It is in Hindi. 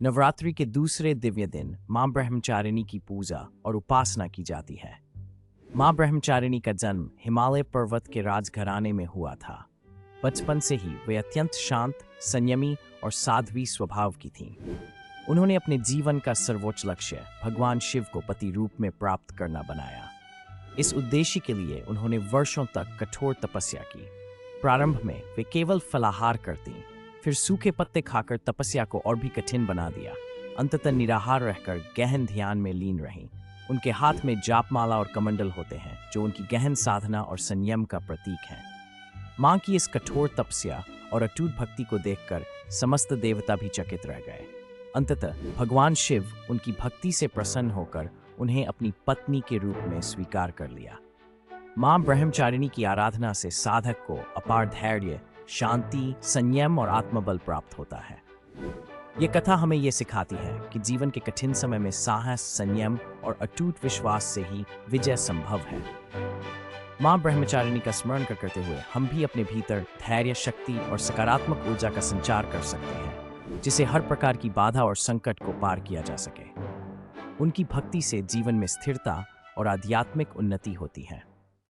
नवरात्रि के दूसरे दिव्य दिन मां ब्रह्मचारिणी की पूजा और उपासना की जाती है। मां ब्रह्मचारिणी का जन्म हिमालय पर्वत के राजघराने में हुआ था। बचपन से ही वे अत्यंत शांत, संयमी और साध्वी स्वभाव की थीं। उन्होंने अपने जीवन का सर्वोच्च लक्ष्य भगवान शिव को पति रूप में प्राप्त करना बनाया। इस उद्देश्य के लिए उन्होंने वर्षों तक कठोर तपस्या की। प्रारंभ में वे केवल फलाहार करतीं, फिर सूखे पत्ते खाकर तपस्या को और भी कठिन बना दिया। अंततः निराहार रहकर गहन ध्यान में लीन रहीं। उनके हाथ में जापमाला और कमंडल होते हैं, जो उनकी गहन साधना और संयम का प्रतीक हैं। मां की इस कठोर तपस्या और अटूट भक्ति को देखकर समस्त देवता भी चकित रह गए। अंततः भगवान शिव उनकी भक्ति से प्रसन्न होकर उन्हें अपनी पत्नी के रूप में स्वीकार कर लिया। मां ब्रह्मचारिणी की आराधना से साधक को अपार धैर्य, शांति, संयम और आत्मबल प्राप्त होता है। ये कथा हमें ये सिखाती है कि जीवन के कठिन समय में साहस, संयम और अटूट विश्वास से ही विजय संभव है। मां ब्रह्मचारिणी का स्मरण करते हुए हम भी अपने भीतर धैर्य, शक्ति और सकारात्मक ऊर्जा का संचार कर सकते हैं, जिससे हर प्रकार की बाधा और संकट को पार किया जा सके। उनकी भक्ति से जीवन में स्थिरता और आध्यात्मिक उन्नति होती है।